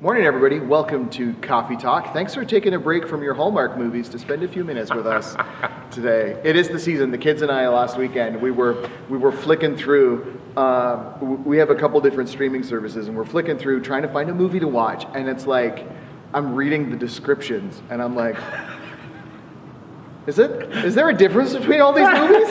Morning, everybody. Welcome to Coffee Talk. Thanks for taking a break from your Hallmark movies to spend a few minutes with us today. It is the season. The kids and I last weekend we were flicking through. We have a couple different streaming services, and we're flicking through trying to find a movie to watch. And it's like I'm reading the descriptions, and I'm like, is there a difference between all these movies?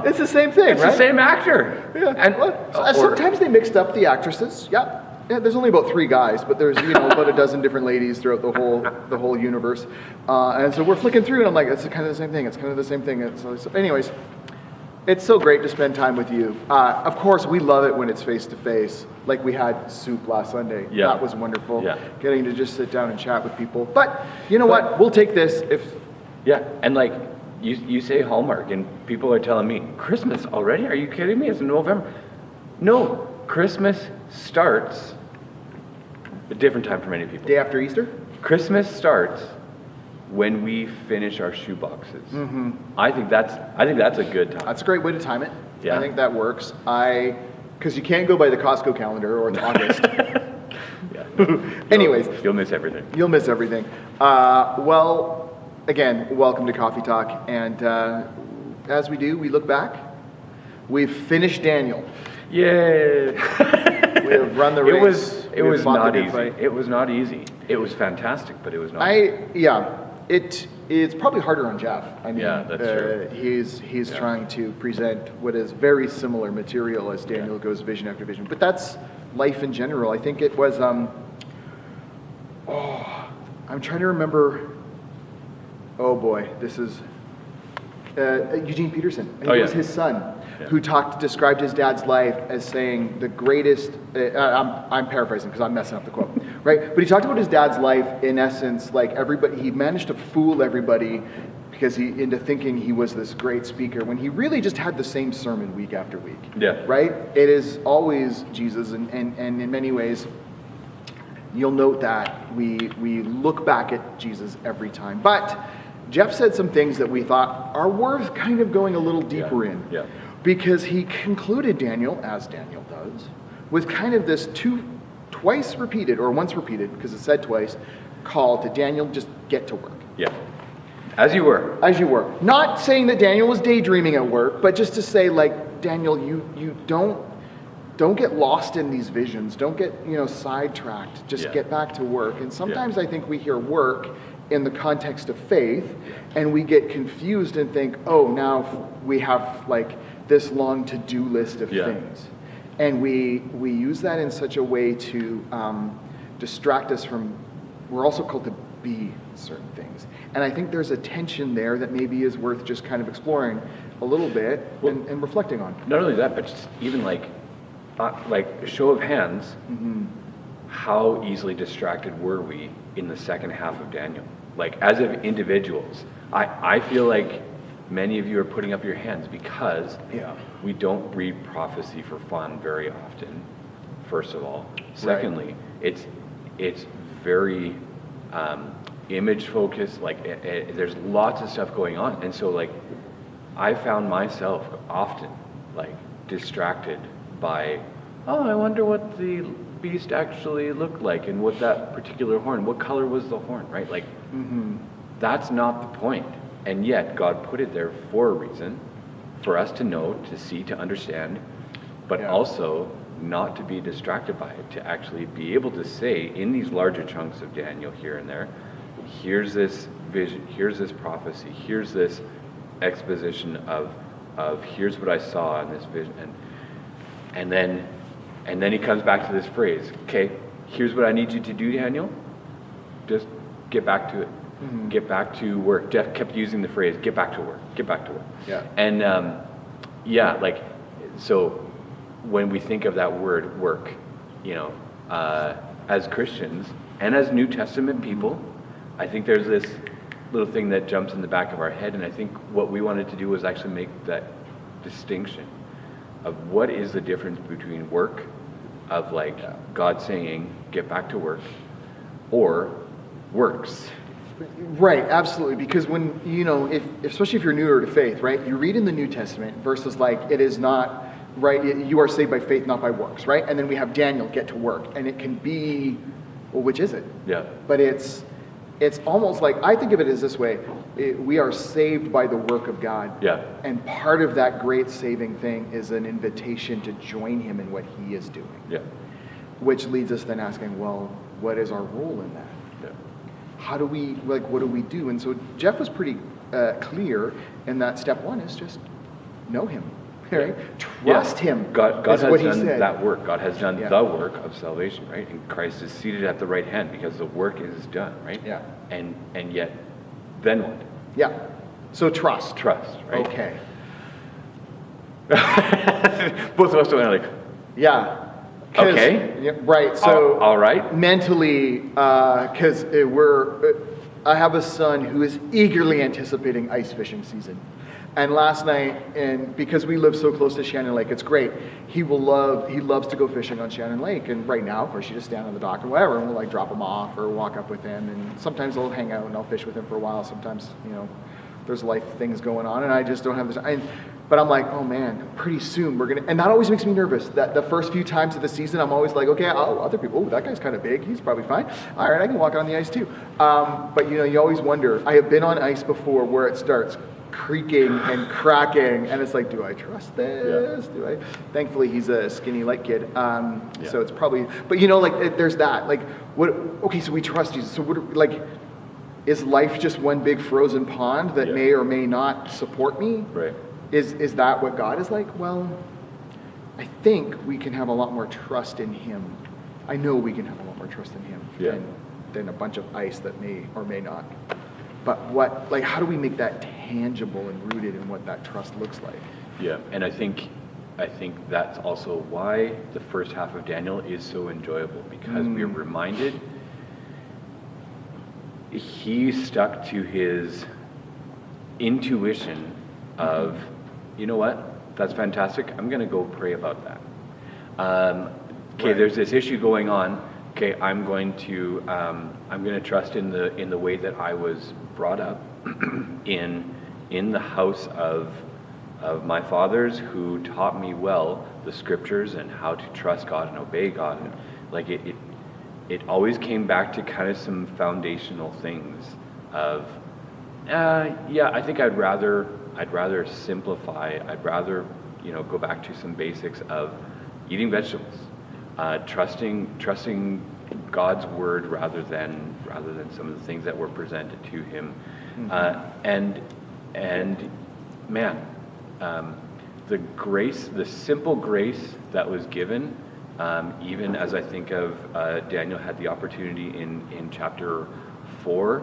It's the same thing, it's right? the same actor. Yeah. And sometimes they mixed up the actresses. Yeah. Yeah, there's only about 3 guys, but there's about a dozen different ladies throughout the whole universe, and so we're flicking through, and I'm like, it's kind of the same thing. It's kind of the same thing. So anyways, it's so great to spend time with you. Of course, we love it when it's face to face, like we had soup last Sunday. Yeah. That was wonderful. Yeah. Getting to just sit down and chat with people. But you know what? We'll take this if. Yeah, and like you say Hallmark, and people are telling me Christmas already? Are you kidding me? It's November. No, Christmas starts a different time for many people. Day after Easter. Christmas starts when we finish our shoe boxes. Mm-hmm. I think that's a good time. That's a great way to time it. Yeah. I think that works. Because you can't go by the Costco calendar or it's August. Yeah. Anyways. You'll miss everything. You'll miss everything. Well, again, welcome to Coffee Talk. And as we do, we look back. We've finished Daniel. Yay! We have run the race. It was not easy. It was not easy. It was fantastic, but it was not easy. It's probably harder on Jeff. I mean, yeah, that's true. He's trying to present what is very similar material as Daniel goes vision after vision. But that's life in general. I think it was, I'm trying to remember, oh boy, this is Eugene Peterson. I think it was his son. Yeah. Who described his dad's life as saying the greatest, I'm paraphrasing because I'm messing up the quote, right? But he talked about his dad's life in essence, like he managed to fool everybody because into thinking he was this great speaker when he really just had the same sermon week after week. Yeah. Right? It is always Jesus, and in many ways, you'll note that we look back at Jesus every time. But Jeff said some things that we thought are worth kind of going a little deeper in. Yeah. Because he concluded Daniel, as Daniel does, with kind of this once repeated, because it said twice, call to Daniel, just get to work. Yeah. As you were. As you were. Not saying that Daniel was daydreaming at work, but just to say, like, Daniel, you don't get lost in these visions. Don't get, sidetracked. Just get back to work. And sometimes I think we hear work in the context of faith, and we get confused and think, oh, now we have, like, this long to-do list of things. And we use that in such a way to distract us from, we're also called to be certain things. And I think there's a tension there that maybe is worth just kind of exploring a little bit and reflecting on. Not only that, but just even like a show of hands, how easily distracted were we in the second half of Daniel? Like, as of individuals, I feel like many of you are putting up your hands because we don't read prophecy for fun very often, first of all. Secondly, it's very image focused, like there's lots of stuff going on. And so like I found myself often like distracted by, I wonder what the beast actually looked like and what that particular horn, what color was the horn, right? Like that's not the point. And yet, God put it there for a reason, for us to know, to see, to understand, but also not to be distracted by it, to actually be able to say in these larger chunks of Daniel here and there, here's this vision, here's this prophecy, here's this exposition of here's what I saw in this vision. And then he comes back to this phrase, okay, here's what I need you to do, Daniel. Just get back to it. Get back to work. Jeff kept using the phrase, get back to work, get back to work. Yeah. And so when we think of that word work, as Christians and as New Testament people, I think there's this little thing that jumps in the back of our head, and I think what we wanted to do was actually make that distinction of what is the difference between work, of like God saying, get back to work, or works. Right, absolutely. Because when, especially if you're newer to faith, right, you read in the New Testament verses like, it is not right? You are saved by faith, not by works, right? And then we have Daniel, get to work. And it can be, well, which is it? Yeah. But it's almost like, I think of it as this way. We are saved by the work of God. Yeah. And part of that great saving thing is an invitation to join him in what he is doing. Yeah. Which leads us then asking, well, what is our role in that? Yeah. How do we, what do we do? And so Jeff was pretty clear in that step one is just know him, right? Trust him. God is has what he done said. that work. God has done Yeah. the work of salvation, right? And Christ is seated at the right hand because the work is done, right? Yeah. And yet, then what? Yeah. So trust. Trust, right? Okay. Both of us are like, Yeah. 'Cause- Okay. Yeah, right. So all right. mentally, because I have a son who is eagerly anticipating ice fishing season. And last night, and because we live so close to Shannon Lake, it's great. He loves to go fishing on Shannon Lake. And right now, of course, you just stand on the dock and whatever, and we'll like drop him off or walk up with him. And sometimes I'll hang out and I'll fish with him for a while. Sometimes, there's life things going on, and I just don't have this. But I'm like, oh man, pretty soon we're gonna, and that always makes me nervous. That the first few times of the season, I'm always like, okay, other people, that guy's kind of big, he's probably fine. All right, I can walk on the ice too. But you always wonder. I have been on ice before where it starts creaking and cracking, and it's like, do I trust this? Yeah. Do I? Thankfully, he's a skinny light kid, Yeah. so it's probably. But there's that. Like, what? Okay, so we trust Jesus. So what? Like, is life just one big frozen pond that Yeah. may or may not support me? Right. Is that what God is like? Well, I think we can have a lot more trust in him. I know we can have a lot more trust in him Yeah. than a bunch of ice that may or may not. But how do we make that tangible and rooted in what that trust looks like? Yeah, and I think that's also why the first half of Daniel is so enjoyable, because we are reminded he stuck to his intuition of, you know what, that's fantastic, I'm going to go pray about that. Okay, Right. There's this issue going on. Okay, I'm going to trust in the way that I was brought up in the house of my fathers, who taught me well the scriptures and how to trust God and obey God. And like it always came back to kind of some foundational things of, I think I'd rather simplify. I'd rather go back to some basics of eating vegetables, trusting God's word rather than some of the things that were presented to him. And man, the grace, the simple grace that was given, even as I think of Daniel had the opportunity in chapter 4,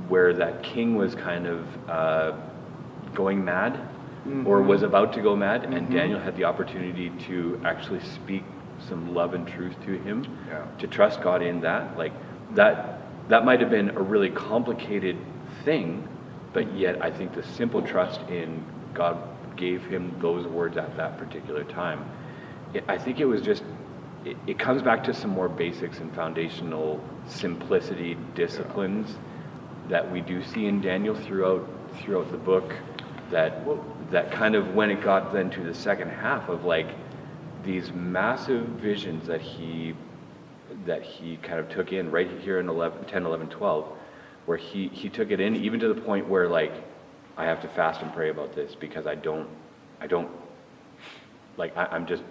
where that king was kind of going mad, or was about to go mad, and Daniel had the opportunity to actually speak some love and truth to him, to trust God in that. Like that might have been a really complicated thing, but yet I think the simple trust in God gave him those words at that particular time. I think it was just, it comes back to some more basics and foundational simplicity disciplines that we do see in Daniel throughout the book, that kind of, when it got then to the second half of like these massive visions that he kind of took in right here in 10, 11, 12, where he took it in, even to the point where like, I have to fast and pray about this because I don't like, I'm just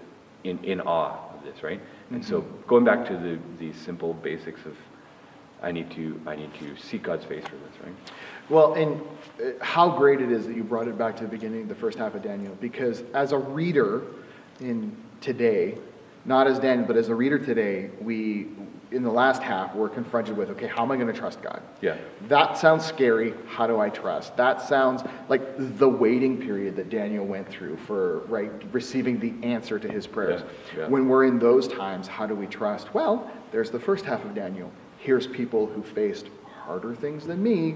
in awe of this, right? And so going back to the simple basics of, I need to seek God's face for this, right? Well, and how great it is that you brought it back to the beginning, the first half of Daniel, because as a reader in today, not as Daniel, but as a reader today, we, in the last half, we're confronted with, okay, how am I going to trust God? Yeah. That sounds scary. How do I trust? That sounds like the waiting period that Daniel went through for, right, receiving the answer to his prayers. Yeah. When we're in those times, how do we trust? Well, there's the first half of Daniel. Here's people who faced harder things than me,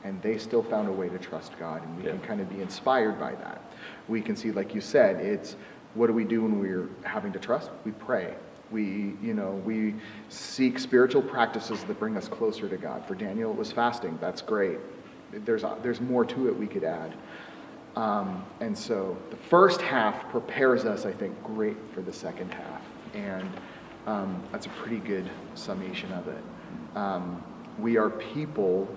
and they still found a way to trust God, and we can kind of be inspired by that. We can see, like you said, it's, what do we do when we're having to trust? We pray. We seek spiritual practices that bring us closer to God. For Daniel, it was fasting. That's great. There's more to it we could add. And so the first half prepares us, I think, great for the second half. And that's a pretty good summation of it. We are people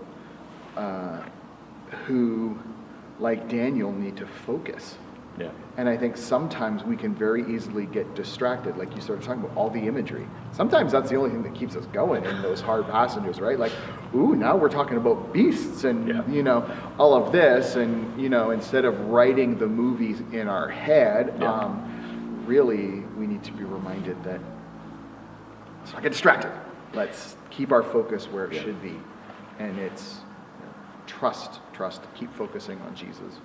who, like Daniel, need to focus. Yeah. And I think sometimes we can very easily get distracted, like you started talking about, all the imagery. Sometimes that's the only thing that keeps us going in those hard passages, right? Like, ooh, now we're talking about beasts and, all of this. And, instead of writing the movies in our head, really we need to be reminded that let's not get distracted. Let's keep our focus where it should be. And it's trust, keep focusing on Jesus.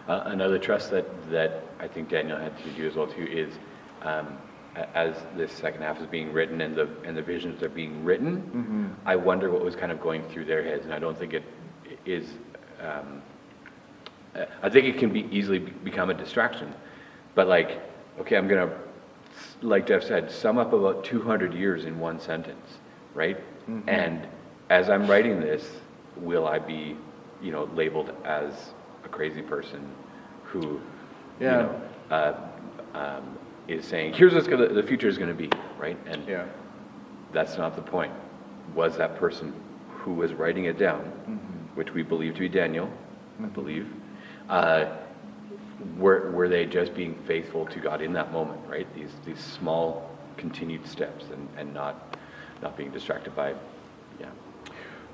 Another trust that I think Daniel had to do as well too is as this second half is being written and the visions are being written, I wonder what was kind of going through their heads, and I don't think it is. I think it can be easily become a distraction, but okay, I'm gonna, like Jeff said, sum up about 200 years in one sentence, right? And as I'm writing this, will I be, labeled as a crazy person who, is saying, here's what the future is going to be, right? And that's not the point. Was that person who was writing it down, which we believe to be Daniel, I believe, were they just being faithful to God in that moment, right? These small continued steps and not being distracted by,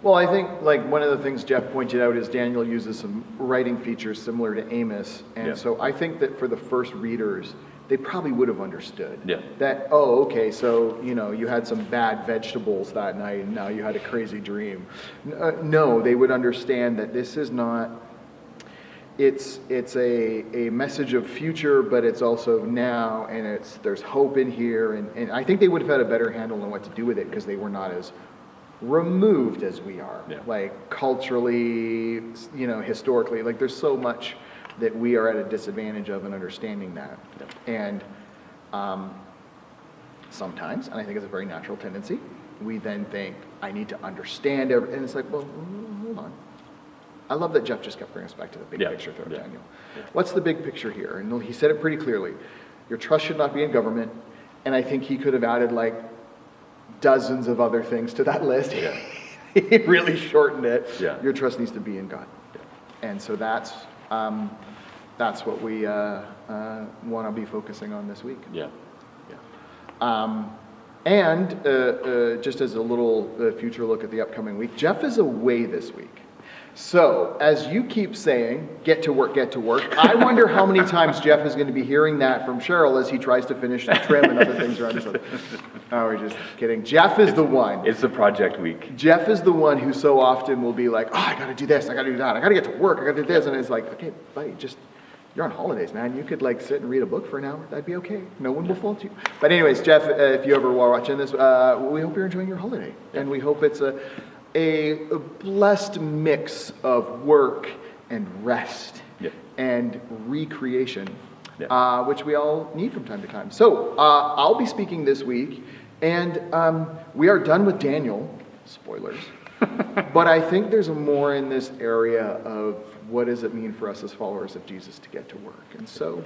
Well, I think one of the things Jeff pointed out is Daniel uses some writing features similar to Amos, and so I think that for the first readers, they probably would have understood that. Oh, okay, so you had some bad vegetables that night, and now you had a crazy dream. No, they would understand that this is not. It's a message of future, but it's also now, and there's hope in here, and I think they would have had a better handle on what to do with it because they were not as removed as we are, culturally, historically, there's so much that we are at a disadvantage of in understanding that. And sometimes, and I think it's a very natural tendency, we then think, I need to understand everything, and it's like, well, hold on. I love that Jeff just kept bringing us back to the big picture through Daniel. What's the big picture here? And he said it pretty clearly. Your trust should not be in government, and I think he could have added dozens of other things to that list. He really shortened it. Your trust needs to be in God. And so that's what we want to be focusing on this week. And just as a little future look at the upcoming week, Jeff is away this week. So, as you keep saying, get to work, I wonder how many times Jeff is going to be hearing that from Cheryl as he tries to finish the trim and other things around his life. Oh, we're just kidding. Jeff is the one. It's the project week. Jeff is the one who so often will be like, I got to do this, I got to do that, I got to get to work, I got to do this. And it's like, okay, buddy, you're on holidays, man. You could sit and read a book for an hour. That'd be okay. No one will fault you. But anyways, Jeff, if you ever are watching this, we hope you're enjoying your holiday. And we hope it's a blessed mix of work and rest and recreation, which we all need from time to time. So I'll be speaking this week, and we are done with Daniel. Spoilers. But I think there's more in this area of what does it mean for us as followers of Jesus to get to work. And so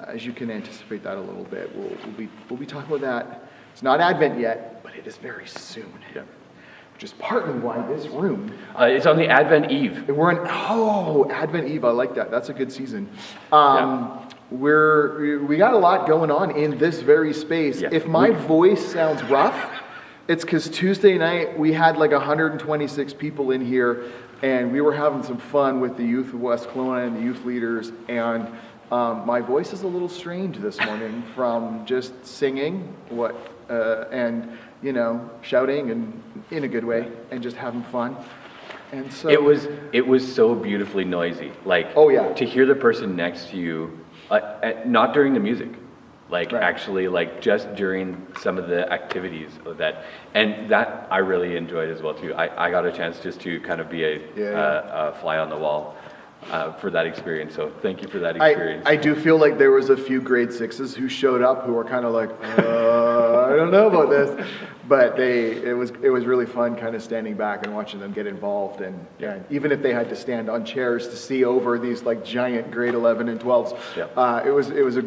as you can anticipate that a little bit, we'll be talking about that. It's not Advent yet, but it is very soon. Which is partly why this room. It's on the Advent Eve. We're Advent Eve. I like that. That's a good season. We got a lot going on in this very space. If my voice sounds rough, it's because Tuesday night we had 126 people in here, and we were having some fun with the youth of West Kelowna and the youth leaders. And my voice is a little strange this morning from just singing and shouting and in a good way and just having fun. And so it was so beautifully noisy. To hear the person next to you, not during the music, actually just during some of the activities of that, and that I really enjoyed as well too. I got a chance just to kind of be a fly on the wall for that experience. So thank you for that experience. I do feel like there was a few grade 6s who showed up who were kind of don't know about this. But it was really fun kind of standing back and watching them get involved. And even if they had to stand on chairs to see over these like giant grade 11 and 12s, it was a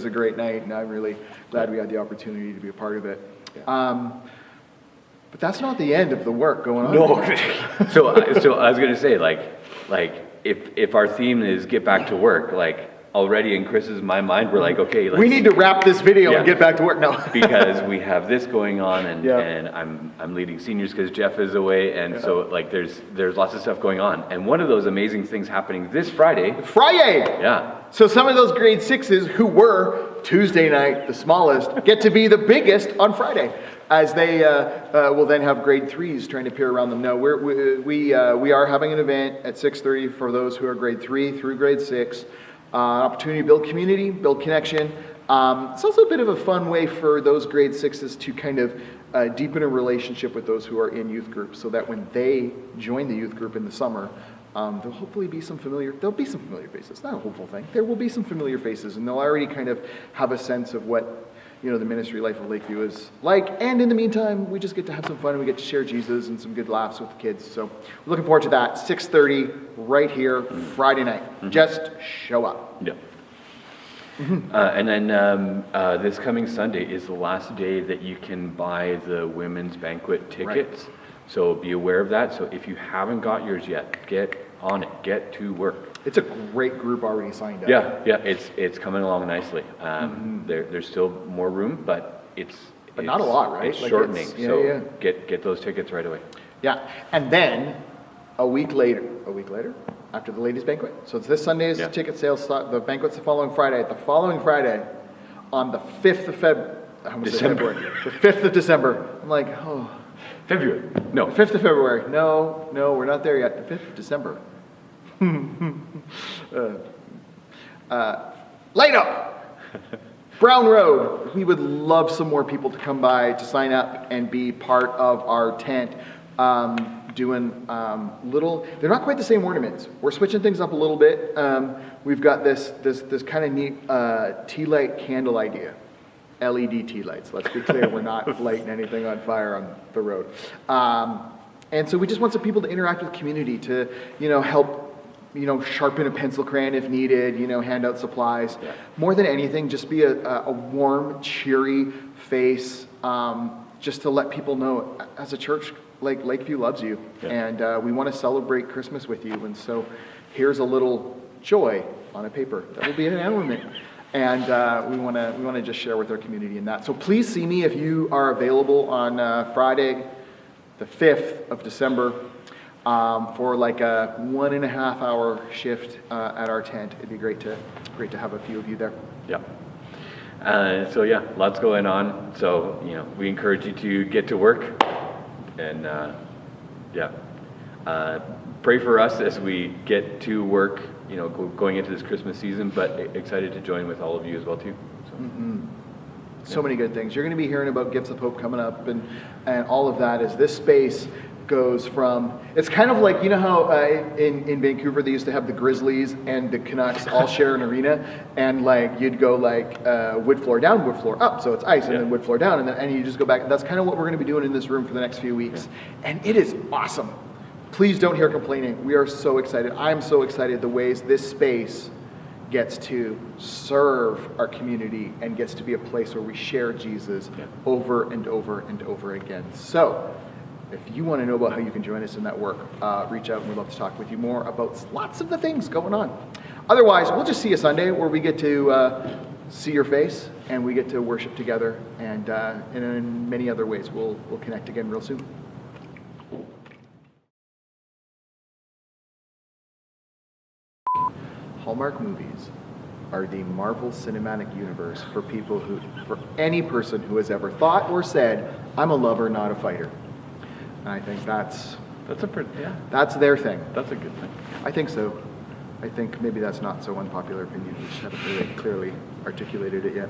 great night. And I'm really glad we had the opportunity to be a part of it. But that's not the end of the work going on. No. So I was going to say, like if our theme is get back to work, like already in Chris's mind, we're like, okay, we need to wrap this video and get back to work now. Because we have this going on, and I'm leading seniors because Jeff is away, and so like there's lots of stuff going on. And one of those amazing things happening this Friday. Yeah. So some of those grade 6s who were Tuesday night the smallest get to be the biggest on Friday, as they will then have grade 3s trying to peer around them. No, we are having an event at 6:30 for those who are grade 3 through grade 6. Opportunity to build community, build connection. It's also a bit of a fun way for those grade 6s to kind of deepen a relationship with those who are in youth groups, so that when they join the youth group in the summer, there'll hopefully be some familiar faces. It's not a hopeful thing. There will be some familiar faces, and they'll already kind of have a sense of what the ministry life of Lakeview is like. And in the meantime, we just get to have some fun, and we get to share Jesus and some good laughs with the kids. So we're looking forward to that. 6:30 right here, Friday night. Just show up. Yeah. And then this coming Sunday is the last day that you can buy the women's banquet tickets. Right. So be aware of that. So if you haven't got yours yet, get on it. Get to work. It's a great group already signed up. Yeah, it's coming along nicely. There's still more room, but it's not a lot, right? It's shortening. Get those tickets right away. Yeah, and then a week later, after the ladies' banquet. So it's this Sunday's ticket sales start. The banquet's the following Friday. The following Friday, on the 5th of February. The 5th of December. I'm like, February. No. The 5th of February. No, we're not there yet. The 5th of December. Light Up! Brown Road. We would love some more people to come by to sign up and be part of our tent. Doing they're not quite the same ornaments. We're switching things up a little bit. We've got this kind of neat tea light candle idea. LED tea lights. Let's be clear, we're not lighting anything on fire on the road. And so we just want some people to interact with the community, to help sharpen a pencil crayon if needed, hand out supplies. Yeah. More than anything, just be a warm, cheery face, just to let people know, as a church, like Lakeview loves you, and we want to celebrate Christmas with you. And so here's a little joy on a paper that will be an ornament. And we want to just share with our community in that. So please see me if you are available on Friday, the 5th of December, for like a 1.5 hour shift at our tent. It'd be great to have a few of you there. Yeah. So lots going on. So we encourage you to get to work, and pray for us as we get to work. Going into this Christmas season, but excited to join with all of you as well too. So, so many good things. You're going to be hearing about Gifts of Hope coming up, and all of that as this space goes from, it's kind of like, how in Vancouver they used to have the Grizzlies and the Canucks all share an arena, and like you'd go like wood floor down, wood floor up, so it's ice, and then wood floor down, and you just go back. That's kind of what we're going to be doing in this room for the next few weeks, and it is awesome. Please don't hear complaining. We are so excited. I'm so excited the ways this space gets to serve our community and gets to be a place where we share Jesus over and over and over again. So if you want to know about how you can join us in that work, reach out, and we'd love to talk with you more about lots of the things going on. Otherwise, we'll just see you Sunday, where we get to see your face and we get to worship together, and in many other ways. We'll connect again real soon. Hallmark movies are the Marvel Cinematic Universe for any person who has ever thought or said, I'm a lover, not a fighter. And I think that's their thing. That's a good thing. I think so. I think maybe that's not so unpopular opinion. We just haven't really clearly articulated it yet.